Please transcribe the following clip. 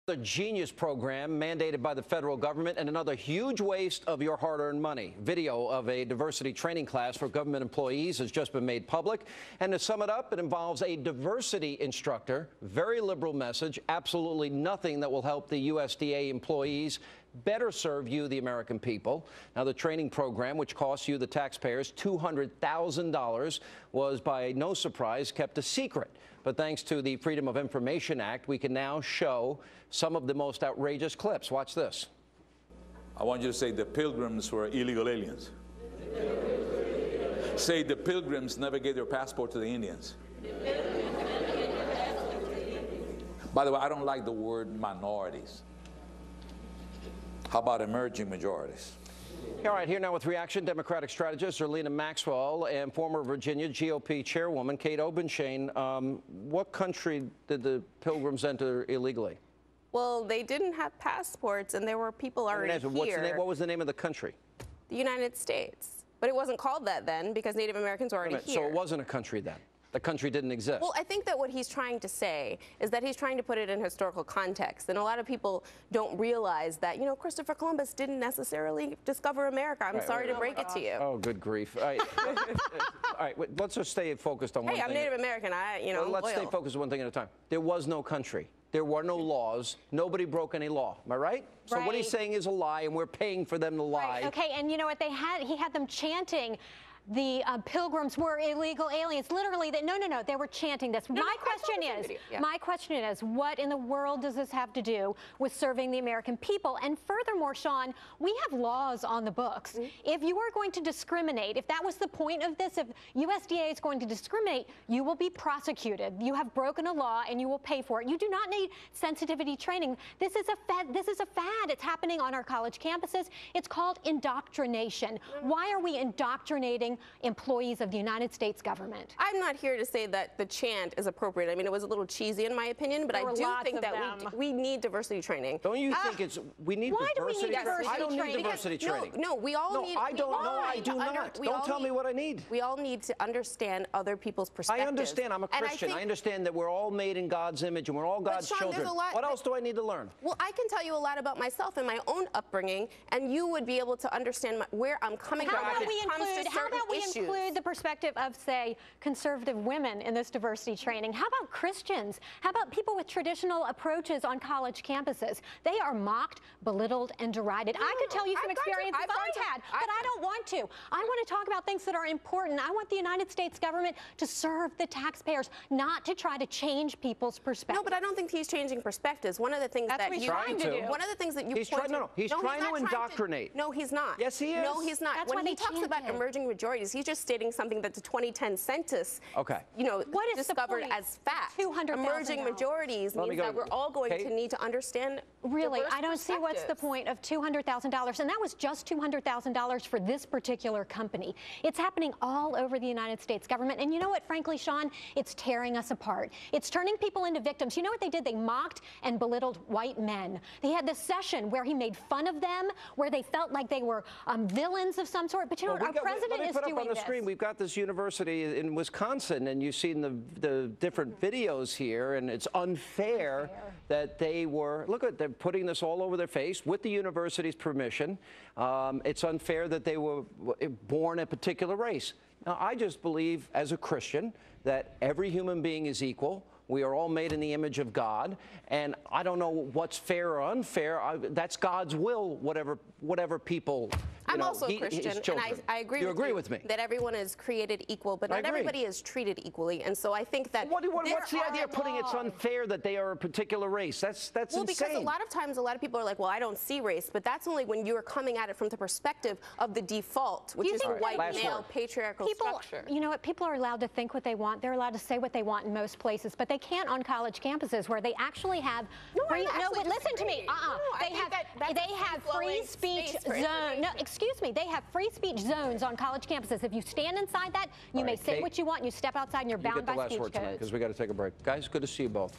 The Genius program mandated by the federal government and another huge waste of your hard-earned money. Video of a diversity training class for government employees has just been made public. And to sum it up, it involves a diversity instructor, very liberal message, absolutely nothing that will help the USDA employees better serve you, the American people. Now, the training program, which costs you, the taxpayers, $200,000, was by no surprise kept a secret. But thanks to the Freedom of Information Act, we can now show some of the most outrageous clips. Watch this. I want you to say the Pilgrims were illegal aliens. Say the Pilgrims never gave their passport to the Indians. By the way, I don't like the word minorities. How about emerging majorities? All right, here now with reaction, Democratic strategist Zerlina Maxwell and former Virginia GOP chairwoman Kate Obenshain. What country did the Pilgrims enter illegally? Well, they didn't have passports, and there were people already here. What was the name of the country? The United States. But it wasn't called that then because Native Americans were already here. So it wasn't a country then? The country didn't exist? Well, I think that what he's trying to say is that he's trying to put it in historical context. And a lot of people don't realize that, you know, Christopher Columbus didn't necessarily discover America. I'm sorry to break it to you. Oh, good grief. All right, all right, let's just stay focused on one thing. Hey, I'm Native American. Let's stay focused on one thing at a time. There was no country. There were no laws. Nobody broke any law. Am I right? So what he's saying is a lie, and we're paying for them to lie. Right. Okay, and you know what? He had them chanting the Pilgrims were illegal aliens. Literally, no, they were chanting this. My question is, what in the world does this have to do with serving the American people? And furthermore, Sean, we have laws on the books. If you are going to discriminate, if that was the point of this, if USDA is going to discriminate, you will be prosecuted. You have broken a law, and you will pay for it. You do not need sensitivity training. This is a fad. It's happening on our college campuses. It's called indoctrination. Why are we indoctrinating employees of the United States government? I'm not here to say that the chant is appropriate. I mean, it was a little cheesy in my opinion, but I do think that we need diversity training. Don't you think we need why diversity? Do we need diversity I don't training? need diversity training. No, we all need. I do not. Don't tell me what I need. We all need to understand other people's perspectives. I understand. I'm a Christian. I understand that we're all made in God's image and we're all God's children. What else do I need to learn? Well, I can tell you a lot about myself and my own upbringing, and you would be able to understand where I'm coming from. How about we include the perspective of, say, conservative women in this diversity training? How about Christians? How about people with traditional approaches on college campuses? They are mocked, belittled, and derided. I could tell you some experiences I've had, but I don't want to. I want to talk about things that are important. I want the United States government to serve the taxpayers, not to try to change people's perspectives. No, but I don't think he's changing perspectives. One of the things that he's trying to do. One of the things that you he's trying to indoctrinate. No, he's not. Yes, he is. No, he's not. That's when he talks about emerging majorities, he's just stating something that the 2010 census, discovered as fact. Emerging majorities means that we're all going to need to understand. Really, I don't see what's the point of $200,000, and that was just $200,000 for this particular company. It's happening all over the United States government, and you know what, frankly, Sean, it's tearing us apart. It's turning people into victims. You know what they did? They mocked and belittled white men. They had this session where he made fun of them, where they felt like they were villains of some sort. But you know what, our president is doing this. Let me put up on the screen. We've got this university in Wisconsin, and you've seen the different videos here, and it's unfair that they were, they're putting this all over their face with the university's permission. It's unfair that they were born a particular race. Now, I just believe as a Christian that every human being is equal. We are all made in the image of God, and I don't know what's fair or unfair. That's God's will, whatever people. I'm also a Christian, and I agree with me that everyone is created equal, but not everybody is treated equally. And so I think that what's the idea of putting it's unfair that they are a particular race? That's insane. Because a lot of times, a lot of people are like, well, I don't see race, but that's only when you're coming at it from the perspective of the default, which is a white male patriarchal structure. You know what? People are allowed to think what they want. They're allowed to say what they want in most places, but they can't on college campuses where they actually have listen to me. They have free speech zones. No, excuse me. They have free speech zones on college campuses. If you stand inside that, you may say what you want. You step outside and you're bound by speech codes. Because we got to take a break. Guys, good to see you both.